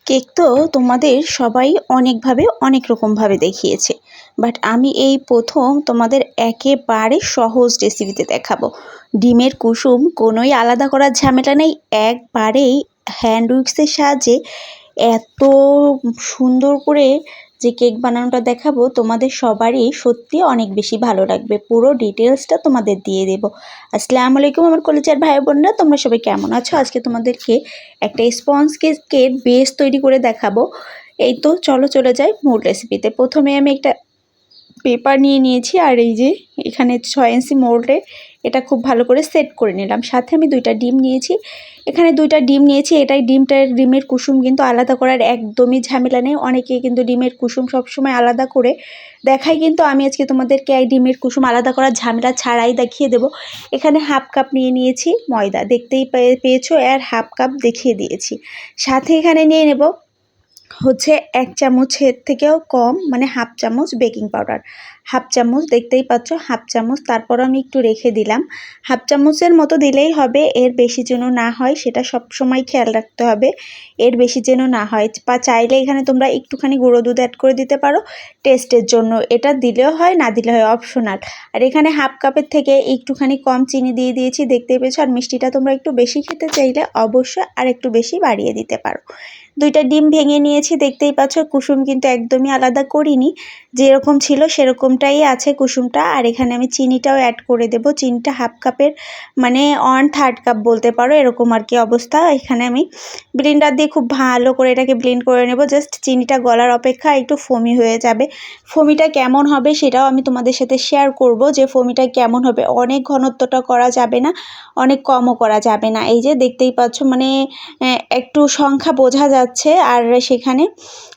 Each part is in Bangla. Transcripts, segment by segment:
কেক তো তোমাদের সবাই অনেকভাবে অনেক রকমভাবে দেখিয়েছে, বাট আমি এই প্রথম তোমাদের একেবারে সহজ রেসিপিতে দেখাবো। ডিমের কুসুম কোনোই আলাদা করার ঝামেলা নেই, একবারেই হ্যান্ড উইক্সের সাহায্যে এত সুন্দর করে যে কেক বানানোটা দেখাবো তোমাদের সবারই সত্যি অনেক বেশি ভালো লাগবে। পুরো ডিটেলসটা তোমাদের দিয়ে দেবো। আসসালামু আলাইকুম আমার কলেজের ভাই বোনরা, তোমরা সবাই কেমন আছো? আজকে তোমাদেরকে একটা স্পঞ্জ কেকের বেস তৈরি করে দেখাবো। এই তো চলো চলে যাই মূল রেসিপিতে। প্রথমে আমি একটা পেপার নিয়ে নিয়েছি, আর এই যে এখানে 6 ইঞ্চি মোল্ডে এটা খুব ভালো করে সেট করে নিলাম। সাথে আমি 2টা ডিম নিয়েছি, এখানে 2টা ডিম নিয়েছি। এটাই ডিমের কুসুম কিন্তু আলাদা করার একদমই ঝামেলা নেই। অনেকে কিন্তু ডিমের কুসুম সবসময় আলাদা করে দেখাই, কিন্তু আমি আজকে তোমাদেরকে এই ডিমের কুসুম আলাদা করার ঝামেলা ছাড়াই দেখিয়ে দেবো। এখানে হাফ কাপ নিয়ে নিয়েছি ময়দা, দেখতেই পেয়েছো, আর হাফ কাপ দেখিয়ে দিয়েছি। সাথে এখানে নিয়ে নেব হচ্ছে 1 চামচের থেকেও কম, মানে হাফ চামচ বেকিং পাউডার, হাফ চামচ, দেখতেই পাচ্ছ হাফ চামচ। তারপর আমি একটু রেখে দিলাম, হাফ চামচের মতো দিলেই হবে, এর বেশি যেন না হয় সেটা সব সময় খেয়াল রাখতে হবে, এর বেশি যেন না হয়। বা চাইলে এখানে তোমরা একটুখানি গুঁড়ো দুধ অ্যাড করে দিতে পারো টেস্টের জন্য, এটা দিলেও হয় না দিলে হয়, অপশনাল। আর এখানে হাফ কাপের থেকে একটুখানি কম চিনি দিয়ে দিয়েছি, দেখতেই পেয়েছো। আর মিষ্টিটা তোমরা একটু বেশি খেতে চাইলে অবশ্যই আর একটু বেশি বাড়িয়ে দিতে পারো। 2টা ডিম ভেঙে নিয়েছি, দেখতেই পাচ্ছ। কুসুম কিন্তু একদমই আলাদা করিনি, যেরকম ছিল সেরকমটাই আছে কুসুমটা। আর এখানে আমি চিনিটাও অ্যাড করে দেব। চিনিটা হাফ কাপের মানে 1/3 কাপ বলতে পারো, এরকম আর কি অবস্থা। এখানে আমি ব্লেন্ডার দিয়ে খুব ভালো করে এটাকে ব্লেন্ড করে নেব। জাস্ট চিনিটা গলার অপেক্ষা একটু ফোমি হয়ে যাবে। ফোমিটা কেমন হবে সেটাও আমি তোমাদের সাথে শেয়ার করব, যে ফোমিটা কেমন হবে। অনেক ঘনত্বটা করা যাবে না, অনেক কমও করা যাবে না। এই যে দেখতেই পাচ্ছ, মানে একটু সংখ্যা বোঝা যাচ্ছে। আর সেখানে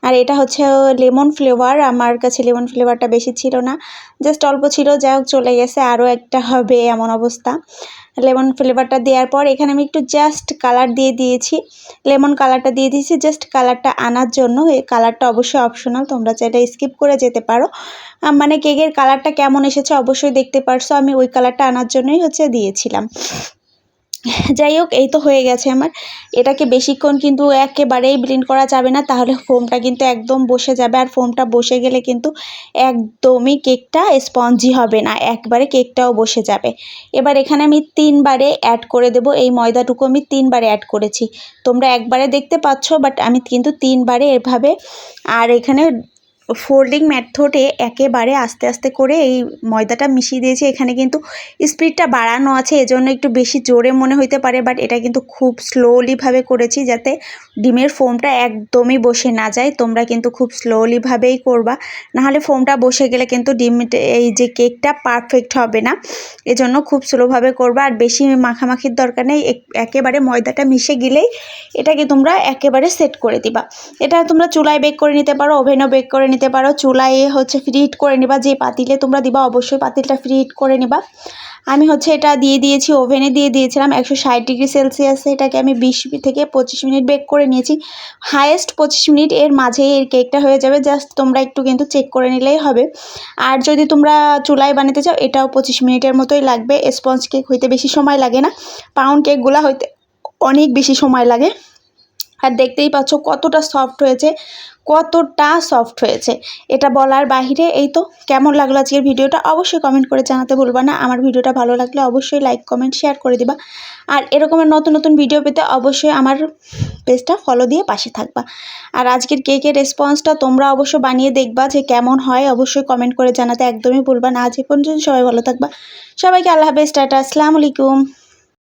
আর এটা হচ্ছে লেমন ফ্লেভার, আমার কাছে লেমন ফ্লেভারটা বেশি ছিল না, জাস্ট অল্প ছিল, যাই হোক চলে গেছে, আরও একটা হবে এমন অবস্থা। লেমন ফ্লেভারটা দেওয়ার পর এখানে আমি একটু জাস্ট কালার দিয়ে দিয়েছি, লেমন কালারটা দিয়ে দিয়েছি জাস্ট কালারটা আনার জন্য। এই কালারটা অবশ্যই অপশনাল, তোমরা চাইলে স্কিপ করে যেতে পারো। মানে কেকের কালারটা কেমন এসেছে অবশ্যই দেখতে পারছো, আমি ওই কালারটা আনার জন্যই হচ্ছে দিয়েছিলাম। যাই হোক, এই তো হয়ে গেছে আমার। এটাকে বেশিক্ষণ কিন্তু একেবারেই ব্লেন্ড করা যাবে না, তাহলে ফোমটা কিন্তু একদম বসে যাবে, আর ফোমটা বসে গেলে কিন্তু একদমই কেকটা স্পঞ্জি হবে না, একবারে কেকটাও বসে যাবে। এবার এখানে আমি 3 বারে অ্যাড করে দেব, এই ময়দাটুকু আমি 3 বারে অ্যাড করেছি, তোমরা একবারে দেখতে পাচ্ছ, বাট আমি কিন্তু 3 বারে এভাবে। আর এখানে ফোল্ডিং মেথডে একেবারে আস্তে আস্তে করে এই ময়দাটা মিশিয়ে দিয়েছি। এখানে কিন্তু স্পিডটা বাড়ানো আছে, এজন্য একটু বেশি জোরে মনে হইতে পারে, বাট এটা কিন্তু খুব স্লোলিভাবে করেছি, যাতে ডিমের ফোমটা একদমই বসে না যায়। তোমরা কিন্তু খুব স্লোলিভাবেই করবা, নাহলে ফোমটা বসে গেলে কিন্তু এই যে কেকটা পারফেক্ট হবে না, এজন্য খুব স্লোভাবে করবা। আর বেশি মাখামাখির দরকার নেই, একেবারে ময়দাটা মিশে গেলেই এটাকে তোমরা একেবারে সেট করে দিবা। এটা তোমরা চুলায় বেক করে নিতে পারো, ওভেনও বেক করে নিতে পারো। চুলায় হচ্ছে ফ্রি হিট করে নিবা, যে পাতিলে তোমরা দিবা অবশ্যই পাতিলটা ফ্রি হিট করে নিবা। আমি হচ্ছে এটা দিয়ে দিয়েছি, ওভেনে দিয়ে দিয়েছিলাম 160 ডিগ্রি সেলসিয়াসে। এটাকে আমি 20 থেকে 25 মিনিট বেক করে নিয়েছি, হায়েস্ট 25 মিনিট, এর মাঝেই এর কেকটা হয়ে যাবে। জাস্ট তোমরা একটু কিন্তু চেক করে নিলেই হবে। আর যদি তোমরা চুলায় বানাতে চাও এটাও 25 মিনিটের মতোই লাগবে। স্পঞ্জ কেক হইতে বেশি সময় লাগে না, পাউন্ড কেকগুলো হইতে অনেক বেশি সময় লাগে। আর দেখতেই পাচ্ছ কতটা সফট হয়েছে, কতটা সফট হয়েছে, এটা বলার বাহিরে। এই তো কেমন লাগলো আজকের ভিডিওটা অবশ্যই কমেন্ট করে জানাতে ভুলবা না। আমার ভিডিওটা ভালো লাগলে অবশ্যই লাইক কমেন্ট শেয়ার করে দিবা। আর এরকমের নতুন নতুন ভিডিও পেতে অবশ্যই আমার পেজটা ফলো দিয়ে পাশে থাকবা। আর আজকের কেকের রেসপন্সটা তোমরা অবশ্যই বানিয়ে দেখবা যে কেমন হয়, অবশ্যই কমেন্ট করে জানাতে একদমই ভুলবা না। আজ এই পর্যন্ত সবাই ভালো থাকবা, সবাইকে আল্লাহ হাফেজ, টাটা, আসসালামু আলাইকুম।